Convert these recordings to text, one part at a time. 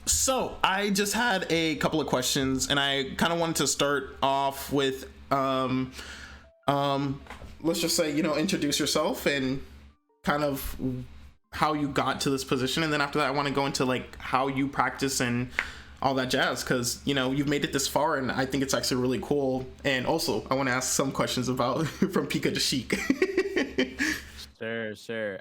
So I just had a couple of questions, and I kind of wanted to start off with, um, let's just say, introduce yourself and kind of how you got to this position, and then after that, I want to go into like how you practice and all that jazz, because you've made it this far, and I think it's actually really cool. And also, I want to ask some questions about from Pika to Sheik. Sure, sure.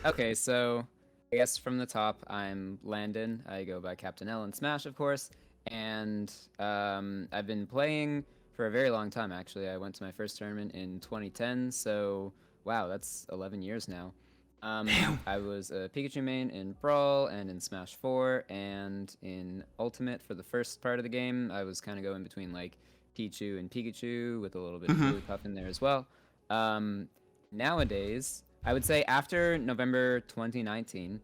Okay, so I guess from the top, I'm Landon. I go by Captain L in Smash, of course, and I've been playing for a very long time, actually. I went to my first tournament in 2010, so wow, that's 11 years now. I was a Pikachu main in Brawl and in Smash 4 and in Ultimate for the first part of the game. I was kind of going between like Pichu and Pikachu with a little bit of Hmm. Jigglypuff in there as well. Um, Nowadays, I would say after November 2019,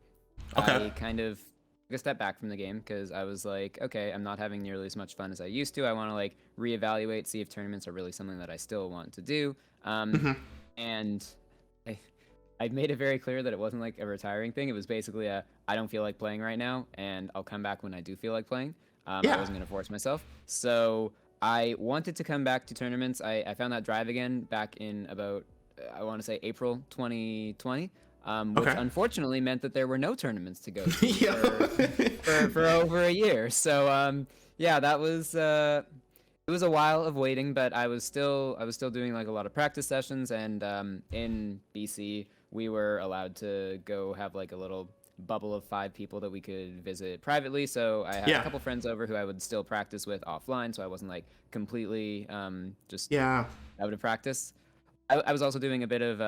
Okay. I kind of took a step back from the game because I was like, okay, I'm not having nearly as much fun as I used to. I want to like reevaluate, see if tournaments are really something that I still want to do. Hmm. And I, I made it very clear that it wasn't like a retiring thing. It was basically a I don't feel like playing right now, and I'll come back when I do feel like playing. I Yeah. wasn't gonna force myself, so I wanted to come back to tournaments. I found that drive again back in about I want to say April 2020, which Okay. unfortunately meant that there were no tournaments to go to Yeah. for over a year. So yeah, that was it was a while of waiting, but I was still doing like a lot of practice sessions, and in BC we were allowed to go have like a little bubble of 5 people that we could visit privately. So I had a Yeah. couple friends over who I would still practice with offline, so I wasn't like completely just Yeah. out of practice. I was also doing a bit of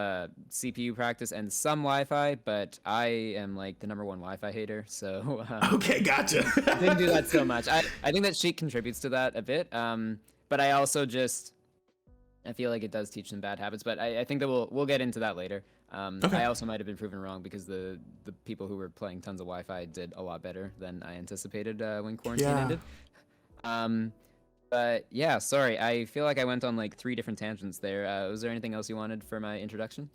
CPU practice and some Wi-Fi, but I am like the number one Wi-Fi hater, so Okay, gotcha. didn't do that so much. I think that Sheik contributes to that a bit, but I also just I feel like it does teach some bad habits. But I think that we'll get into that later. Okay. I also might have been proven wrong because the people who were playing tons of Wi-Fi did a lot better than I anticipated when quarantine Yeah. ended. Um, but yeah, sorry. I feel like I went on like 3 different tangents there. Was there anything else you wanted for my introduction?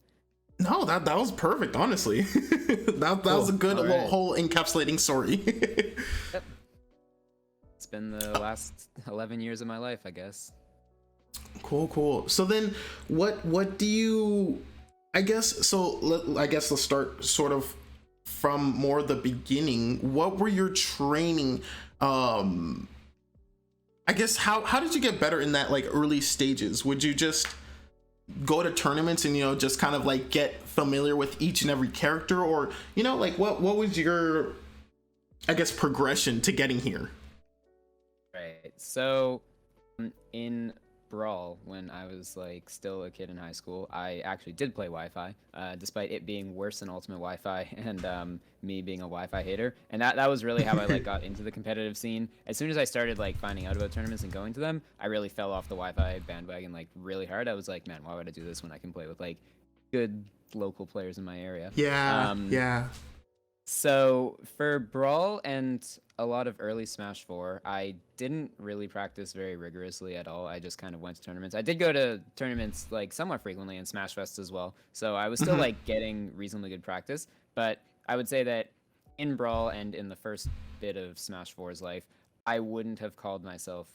No, that was perfect, honestly. That was a Cool. good All right. whole encapsulating story. Yep. It's been the last 11 years of my life, I guess. Cool, cool. So then, what do you? I guess so. I guess let's start sort of from more the beginning. What were your training? Um, I guess how did you get better in that like early stages? Would you just go to tournaments and just kind of like get familiar with each and every character, or like what was your, I guess, progression to getting here? Right. So, in Brawl, when I was like still a kid in high school, I actually did play Wi-Fi, despite it being worse than Ultimate Wi-Fi and me being a Wi-Fi hater. And that was really how I like got into the competitive scene. As soon as I started like finding out about tournaments and going to them, I really fell off the Wi-Fi bandwagon like really hard. I was like, man, why would I do this when I can play with like good local players in my area? Yeah, Um, yeah. so for Brawl and a lot of early Smash 4, I didn't really practice very rigorously at all. I just kind of went to tournaments. I did go to tournaments like somewhat frequently in Smash Fest as well. So I was still Hmm. like getting reasonably good practice, but I would say that in Brawl and in the first bit of Smash Four's life, I wouldn't have called myself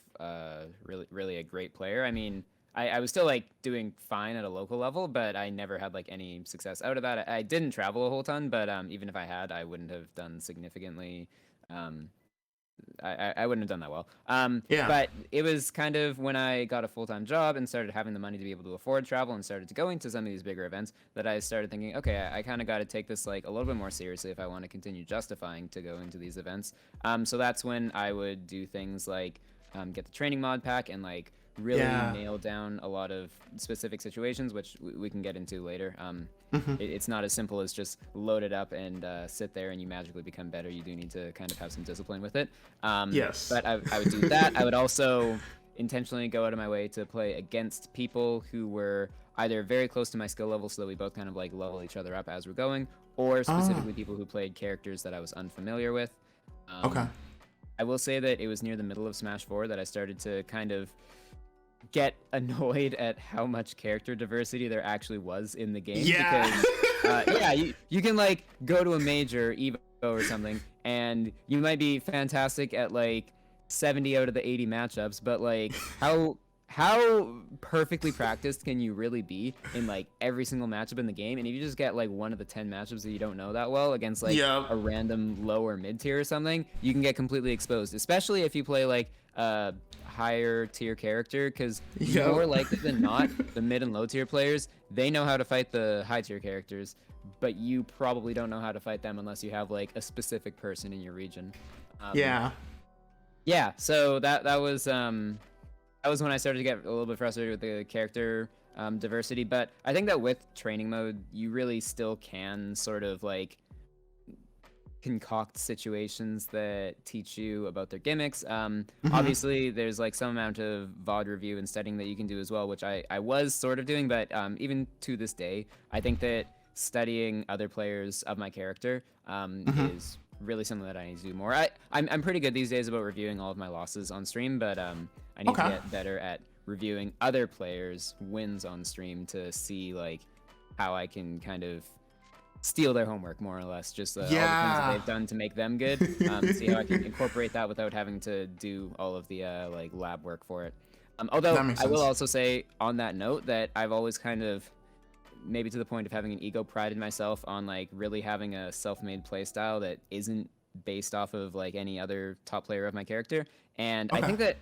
really a great player. I mean, I was still like doing fine at a local level, but I never had like any success out of that. I didn't travel a whole ton, but even if I had, I wouldn't have done significantly. Um, I wouldn't have done that well. Yeah. But it was kind of when I got a full time job and started having the money to be able to afford travel and started to go into some of these bigger events that I started thinking, okay, I kind of got to take this like a little bit more seriously if I want to continue justifying to go into these events. So that's when I would do things like get the training mod pack and like really Yeah. nail down a lot of specific situations, which we can get into later. Hmm. It's not as simple as just load it up and sit there and you magically become better. You do need to kind of have some discipline with it. Yes. But I would do that. I would also intentionally go out of my way to play against people who were either very close to my skill level so that we both kind of like level each other up as we're going, or Oh, specifically people who played characters that I was unfamiliar with. okay. I will say that it was near the middle of Smash 4 that I started to kind of get annoyed at how much character diversity there actually was in the game Yeah. because yeah, you can like go to a major even or something, and you might be fantastic at like 70 out of the 80 matchups, but like how perfectly practiced can you really be in like every single matchup in the game? And if you just get like one of the 10 matchups that you don't know that well against like Yeah. a random low or mid tier or something, you can get completely exposed, especially if you play like a higher tier character, because Yep. more likely than not, the mid and low tier players, they know how to fight the high tier characters, but you probably don't know how to fight them unless you have like a specific person in your region. Yeah. Yeah, so that was when I started to get a little bit frustrated with the character diversity. But I think that with training mode, you really still can sort of like concoct situations that teach you about their gimmicks. Obviously, there's like some amount of VOD review and studying that you can do as well, which I was sort of doing. But even to this day, I think that studying other players of my character is really something that I need to do more. I'm pretty good these days about reviewing all of my losses on stream, but I need to get better at reviewing other players' wins on stream to see like how I can kind of steal their homework more or less, just all the things that they've done to make them good. See how I can incorporate that without having to do all of the like lab work for it. Although I will also say on that note that I've always kind of, maybe to the point of having an ego, prided myself on like really having a self-made playstyle that isn't based off of like any other top player of my character. And I think that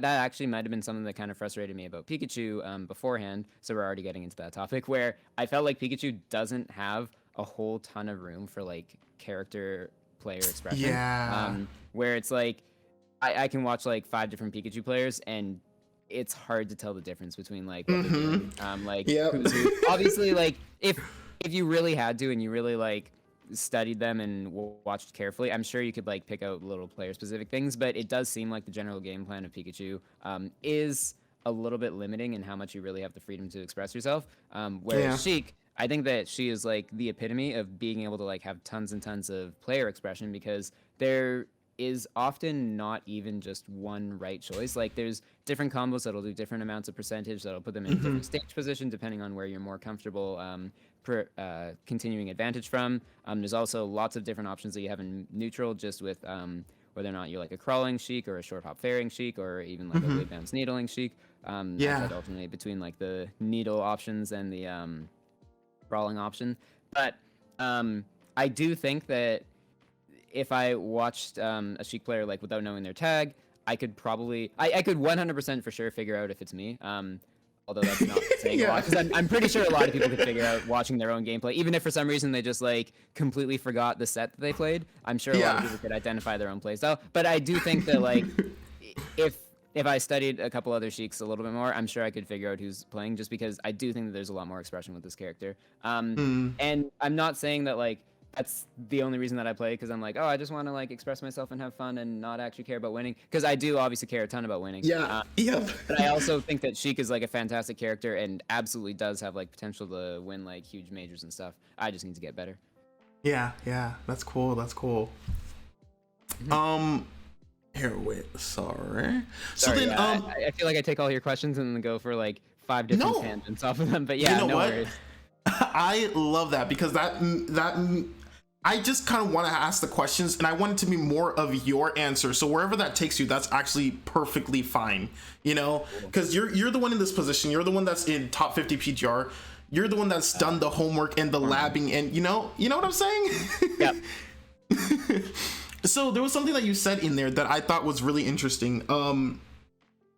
actually might have been something that kind of frustrated me about Pikachu beforehand. So we're already getting into that topic, where I felt like Pikachu doesn't have a whole ton of room for like character player expression. Yeah. Where it's like I can watch like 5 different Pikachu players and it's hard to tell the difference between like what they're doing. Like who's who. Obviously, like if you really had to and you really like studied them and watched carefully, I'm sure you could like pick out little player specific things, but it does seem like the general game plan of Pikachu is a little bit limiting in how much you really have the freedom to express yourself. Whereas Shiek, I think that she is like the epitome of being able to like have tons and tons of player expression, because there is often not even just one right choice. Like there's different combos that'll do different amounts of percentage that'll put them in different stage position depending on where you're more comfortable continuing advantage from. There's also lots of different options that you have in neutral, just with whether or not you're like a crawling Shiek or a short hop faring Shiek or even like a late bounce needling Shiek. I'd alternate between like the needle options and the crawling option. But I do think that if I watched a Shiek player like without knowing their tag, I could probably I could 100% for sure figure out if it's me. Although that's not saying a lot, because I'm pretty sure a lot of people could figure out watching their own gameplay, even if for some reason they just like completely forgot the set that they played. I'm sure a lot of people could identify their own playstyle. But I do think that like if I studied a couple other Shieks a little bit more, I'm sure I could figure out who's playing, just because I do think that there's a lot more expression with this character. And I'm not saying that like that's the only reason that I play, because I'm like, oh, I just want to like express myself and have fun and not actually care about winning, because I do obviously care a ton about winning. But I also think that Shiek is like a fantastic character and absolutely does have like potential to win like huge majors and stuff. I just need to get better. Yeah, that's cool. Here, wait, sorry. So then, I feel like I take all your questions and then go for like 5 different tangents off of them. But yeah, no worries. I love that, because that I just kind of want to ask the questions, and I want it to be more of your answer. So wherever that takes you, that's actually perfectly fine, you know, because you're the one in this position. You're the one that's in top 50 PGR. You're the one that's done the homework and the labbing, and you know what I'm saying? Yep. So there was something that you said in there that I thought was really interesting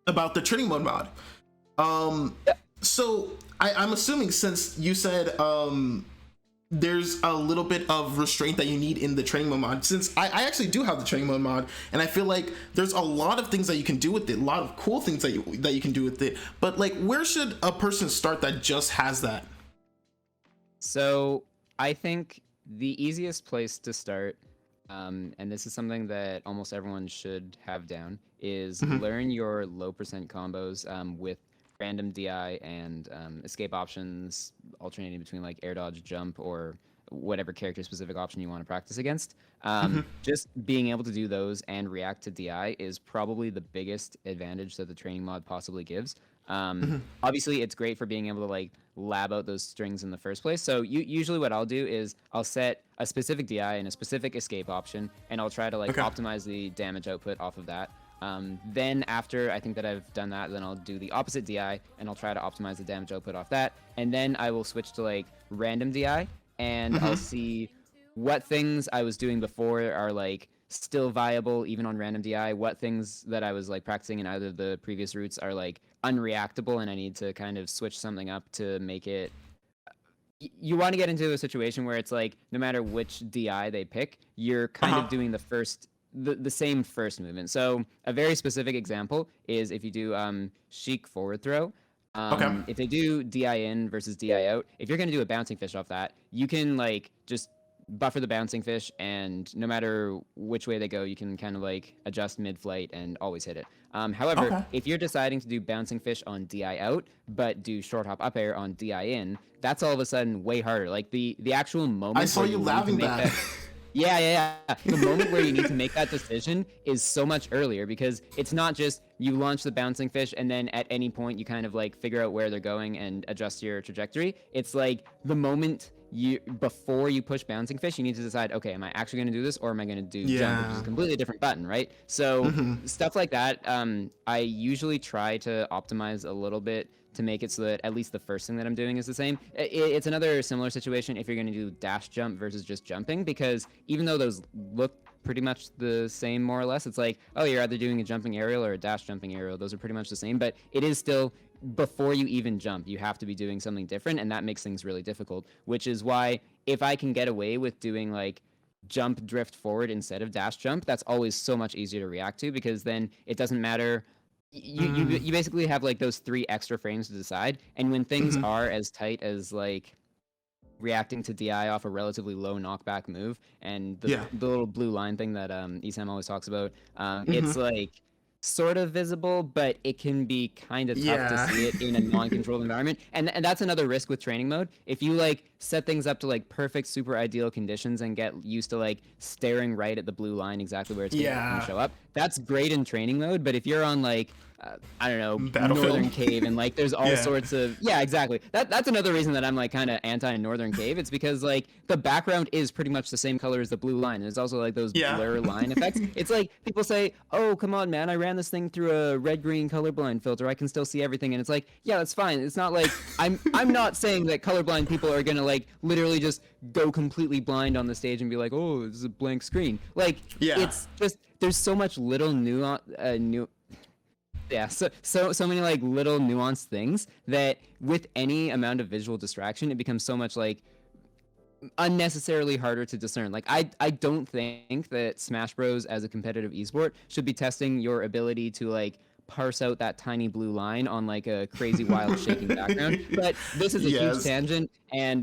about the training mode mod. So I'm assuming, since you said there's a little bit of restraint that you need in the training mode mod, since I actually do have the training mode mod, and I feel like there's a lot of things that you can do with it, a lot of cool things that you can do with it, but like where should a person start that just has that? So I think the easiest place to start, and this is something that almost everyone should have down, is learn your low percent combos with random DI and escape options, alternating between like air dodge, jump, or whatever character specific option you want to practice against. Just being able to do those and react to DI is probably the biggest advantage that the training mod possibly gives. Obviously it's great for being able to like lab out those strings in the first place. So usually what I'll do is I'll set a specific DI and a specific escape option, and I'll try to like optimize the damage output off of that. Then after I think that I've done that, then I'll do the opposite DI and I'll try to optimize the damage output off that. And then I will switch to like random DI, and I'll see what things I was doing before are like still viable even on random DI, what things that I was like practicing in either of the previous routes are like unreactable and I need to kind of switch something up to make it. You want to get into a situation where it's like no matter which DI they pick, you're kind of doing the same first movement. So a very specific example is if you do Shiek forward throw. If they do DI in versus DI out, if you're going to do a bouncing fish off that, you can like just buffer the bouncing fish, and no matter which way they go, you can kind of like adjust mid-flight and always hit it. However, if you're deciding to do bouncing fish on DI out, but do short hop up air on DI in, that's all of a sudden way harder. Like the actual moment. I saw you laughing that. Yeah. The moment where you need to make that decision is so much earlier, because it's not just you launch the bouncing fish and then at any point you kind of like figure out where they're going and adjust your trajectory. It's like the moment before you push bouncing fish, you need to decide, okay, am I actually going to do this or am I going to do jump, which is a completely different button, right? So stuff like that, I usually try to optimize a little bit to make it so that at least the first thing that I'm doing is the same. It's another similar situation if you're going to do dash jump versus just jumping, because even though those look pretty much the same more or less, it's like, oh, you're either doing a jumping aerial or a dash jumping aerial. Those are pretty much the same, but it is still, before you even jump, you have to be doing something different, and that makes things really difficult, which is why if I can get away with doing like jump drift forward instead of dash jump, that's always so much easier to react to, because then it doesn't matter. You basically have like those 3 extra frames to decide, and when things are as tight as like reacting to DI off a relatively low knockback move, and the little blue line thing that Isam always talks about, it's like sort of visible, but it can be kind of tough to see it in a non-controlled environment. And that's another risk with training mode. If you like set things up to like perfect, super ideal conditions and get used to like staring right at the blue line exactly where it's going to show up, that's great in training mode. But if you're on like I don't know, Northern Cave, and like there's all sorts of exactly. That's another reason that I'm like kind of anti Northern Cave. It's because like the background is pretty much the same color as the blue line. There's also like those blur line effects. It's like people say, "Oh, come on, man! I ran this thing through a red-green colorblind filter. I can still see everything." And it's like, yeah, that's fine. It's not like I'm not saying that colorblind people are gonna like literally just go completely blind on the stage and be like, "Oh, this is a blank screen." Like, it's just there's so much little nuance. So many like little nuanced things that with any amount of visual distraction, it becomes so much like unnecessarily harder to discern. Like I don't think that Smash Bros as a competitive esport should be testing your ability to like parse out that tiny blue line on like a crazy wild shaking background. But this is a huge tangent, and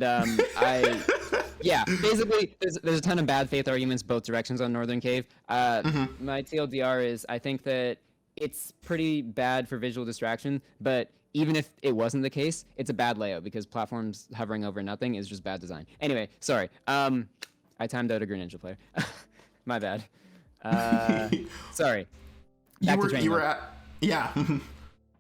basically there's a ton of bad faith arguments both directions on Northern Cave. My TLDR is I think that it's pretty bad for visual distraction, but even if it wasn't the case, it's a bad layout because platforms hovering over nothing is just bad design. Anyway, sorry. I timed out a Greninja player. My bad. Sorry.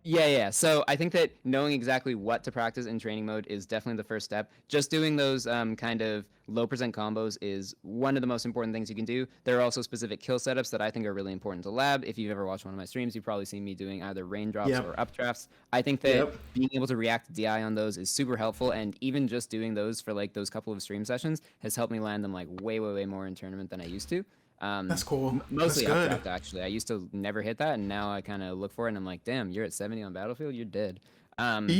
Yeah. So I think that knowing exactly what to practice in training mode is definitely the first step. Just doing those kind of low percent combos is one of the most important things you can do. There are also specific kill setups that I think are really important to lab. If you've ever watched one of my streams, you've probably seen me doing either raindrops or updrafts. I think that being able to react to DI on those is super helpful, and even just doing those for like those couple of stream sessions has helped me land them like way more in tournament than I used to. That's cool. Mostly updraft, actually. I used to never hit that, and now I kind of look for it, and I'm like, damn, you're at 70 on Battlefield? You're dead. Okay.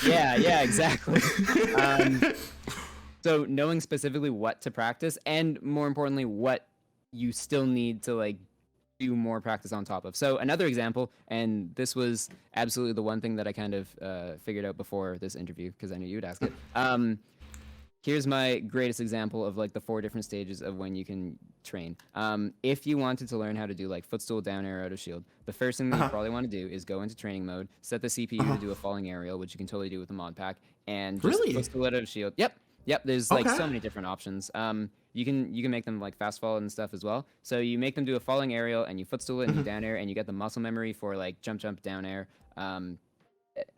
Yeah, exactly. So knowing specifically what to practice, and more importantly, what you still need to like do more practice on top of. So another example, and this was absolutely the one thing that I kind of figured out before this interview, because I knew you'd ask it. Here's my greatest example of like the 4 different stages of when you can train. If you wanted to learn how to do like footstool, down air, out of shield, the first thing that you probably want to do is go into training mode, set the CPU to do a falling aerial, which you can totally do with the mod pack, and just footstool, out of shield. Yep. There's like so many different options. You can make them like fast fall and stuff as well. So you make them do a falling aerial, and you footstool it and you down air, and you get the muscle memory for like jump, down air,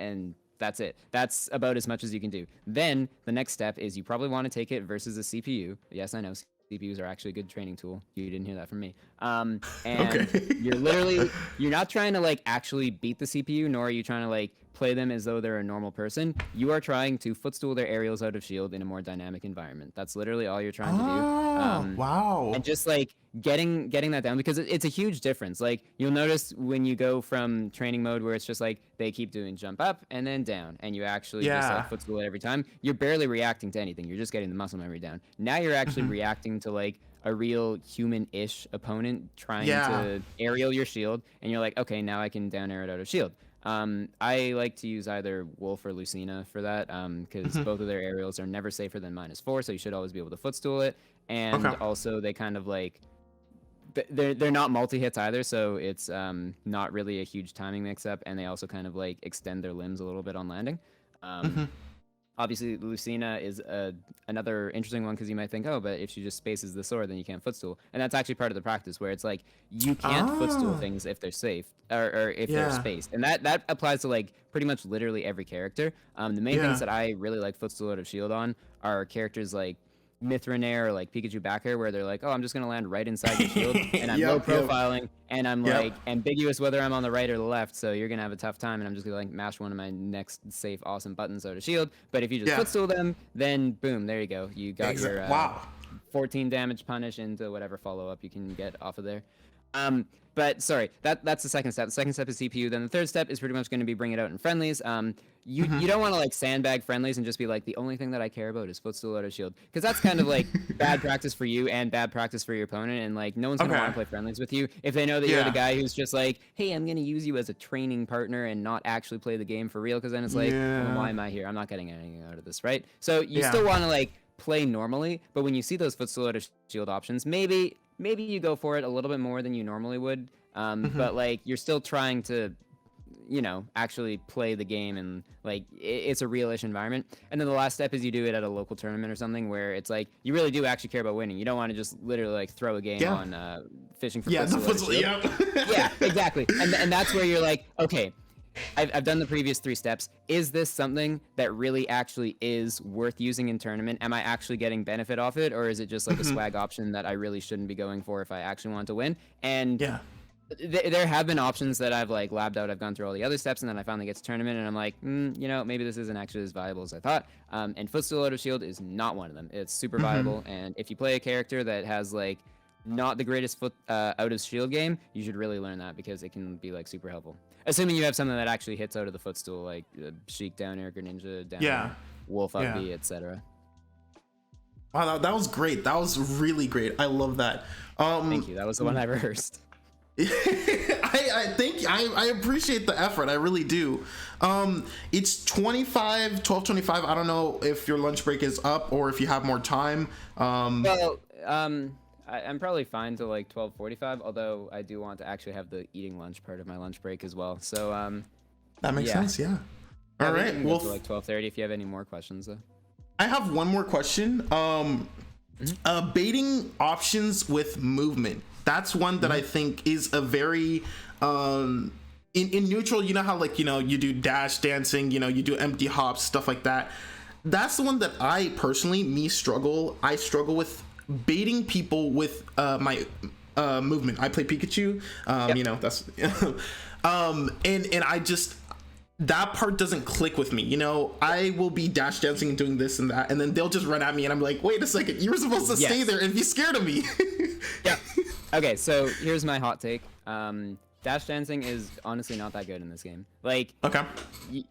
and That's it. That's about as much as you can do. Then the next step is you probably want to take it versus a CPU. Yes, I know CPUs are actually a good training tool. You didn't hear that from me. And Okay. you're not trying to like actually beat the CPU, nor are you trying to like play them as though they're a normal person. You are trying to footstool their aerials out of shield in a more dynamic environment. That's literally all you're trying to do. Wow. And just like getting that down, because it's a huge difference. Like you'll notice when you go from training mode where it's just like they keep doing jump up and then down, and you actually just like footstool it every time, you're barely reacting to anything. You're just getting the muscle memory down. Now you're actually reacting to like a real human-ish opponent trying to aerial your shield, and you're like, okay, now I can down air it out of shield. I like to use either Wolf or Lucina for that, because both of their aerials are never safer than -4, so you should always be able to footstool it. And also they kind of like, they're not multi-hits either, so it's not really a huge timing mix-up, and they also kind of like extend their limbs a little bit on landing. Obviously, Lucina is another interesting one, because you might think, oh, but if she just spaces the sword, then you can't footstool. And that's actually part of the practice, where it's like, you can't footstool things if they're safe, or if they're spaced. And that applies to like pretty much literally every character. The main things that I really like footstool out of shield on are characters like Mithranare or like Pikachu back air, where they're like, oh, I'm just gonna land right inside your shield, and I'm low profiling, and I'm like ambiguous whether I'm on the right or the left, so you're gonna have a tough time, and I'm just gonna like mash one of my next safe awesome buttons out of shield. But if you just footstool them, then boom, there you go, you got your 14 damage punish into whatever follow up you can get off of there. But sorry, that's the second step. The second step is CPU. Then the third step is pretty much going to be bring it out in friendlies. You don't want to like sandbag friendlies and just be like, the only thing that I care about is footstool out of shield, because that's kind of like bad practice for you and bad practice for your opponent, and like no one's gonna want to play friendlies with you if they know that you're the guy who's just like, hey, I'm gonna use you as a training partner and not actually play the game for real, because then it's like, well, why am I here? I'm not getting anything out of this, right? So you still want to like play normally, but when you see those footstool out of shield options, maybe you go for it a little bit more than you normally would, but like you're still trying to, you know, actually play the game, and like it's a real-ish environment. And then the last step is you do it at a local tournament or something, where it's like you really do actually care about winning. You don't want to just literally like throw a game on fishing for footstool. Yeah, exactly. And that's where you're like, okay, I've done the previous 3 steps. Is this something that really actually is worth using in tournament? Am I actually getting benefit off it, or is it just like a swag option that I really shouldn't be going for if I actually want to win? And there have been options that I've like labbed out. I've gone through all the other steps, and then I finally get to tournament, and I'm like, you know, maybe this isn't actually as viable as I thought. And footstool out of shield is not one of them. It's super viable, and if you play a character that has like not the greatest foot out of shield game, you should really learn that, because it can be like super helpful. Assuming you have something that actually hits out of the footstool, like Shiek down air, Greninja down air, Wolf up B, etc. Wow, that was great. That was really great. I love that. Thank you. That was the one I rehearsed. I think I appreciate the effort. I really do. It's 12:25. I don't know if your lunch break is up or if you have more time. I'm probably fine till like 12:45, although I do want to actually have the eating lunch part of my lunch break as well. So that makes sense. Yeah. All right. Well, like 12:30 if you have any more questions though. I have one more question. Baiting options with movement. That's one that I think is a very in neutral. You know how like, you know, you do dash dancing, you know, you do empty hops, stuff like that. That's the one that I personally struggle. I struggle with baiting people with my movement. I play Pikachu. You know, that's and I just, that part doesn't click with me. You know, I will be dash dancing and doing this and that, and then they'll just run at me, and I'm like, wait a second, you were supposed to stay there and be scared of me. Okay, so here's my hot take. Dash dancing is honestly not that good in this game. Like,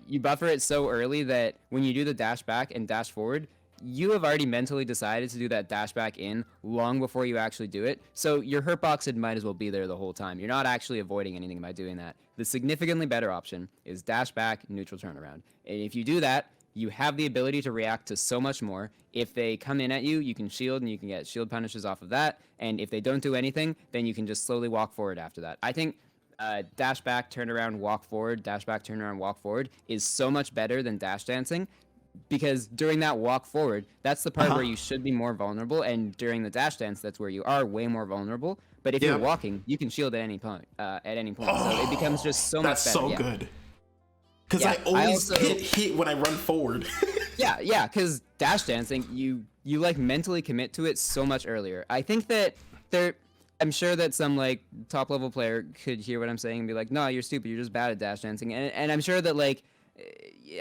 you buffer it so early that when you do the dash back and dash forward, you have already mentally decided to do that dash back in long before you actually do it. So your hurt box might as well be there the whole time. You're not actually avoiding anything by doing that. The significantly better option is dash back, neutral turnaround. And if you do that, you have the ability to react to so much more. If they come in at you, you can shield, and you can get shield punishes off of that. And if they don't do anything, then you can just slowly walk forward after that. I think dash back, turn around, walk forward, dash back, turn around, walk forward is so much better than dash dancing, because during that walk forward, that's the part where you should be more vulnerable, and during the dash dance, that's where you are way more vulnerable. But if you're walking, you can shield at any point. So it becomes just so much better. That's so good. Because Yeah, I always also- get hit when I run forward. Yeah, because dash dancing, you like mentally commit to it so much earlier. I think that I'm sure that some like top level player could hear what I'm saying and be like, "No, you're stupid. You're just bad at dash dancing." And I'm sure that like,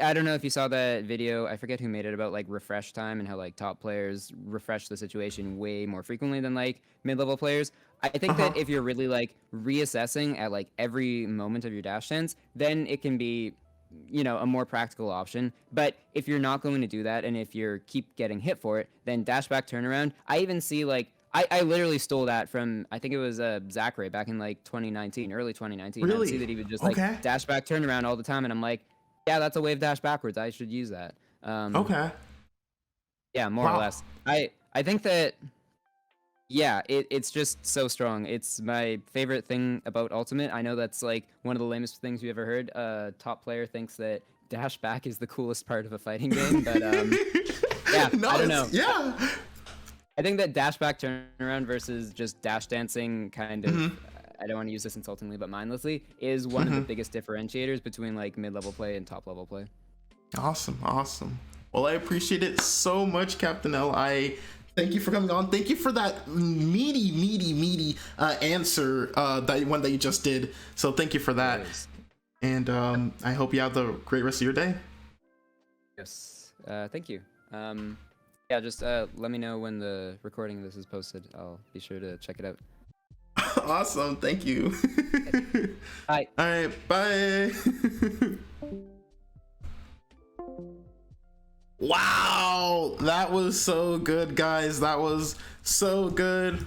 I don't know if you saw that video. I forget who made it about like refresh time and how like top players refresh the situation way more frequently than like mid level players. I think that if you're really like reassessing at like every moment of your dash dance, then it can be a more practical option. But if you're not going to do that, and if you're keep getting hit for it, then dash back turnaround. I even see like I literally stole that from, I think it was Zachary back in like 2019, early 2019. Really? I'd see that he would just like dash back turnaround all the time, and I'm like, yeah, that's a wave dash backwards. I should use that. Okay. Yeah, more or less. I think that, yeah, it's just so strong. It's my favorite thing about Ultimate. I know that's like one of the lamest things you ever heard. Top player thinks that dash back is the coolest part of a fighting game, but yeah, No, I don't know. Yeah. I think that dash back turnaround versus just dash dancing kind of, I don't want to use this insultingly, but mindlessly, is one of the biggest differentiators between like mid-level play and top-level play. Awesome. Well, I appreciate it so much, Captain L. I thank you for coming on. Thank you for that meaty answer, that one that you just did. So thank you for that. And I hope you have a great rest of your day. Yes. Thank you. Yeah, just let me know when the recording of this is posted. I'll be sure to check it out. Awesome. Thank you. Bye. All right. Bye. Wow. That was so good, guys. That was so good.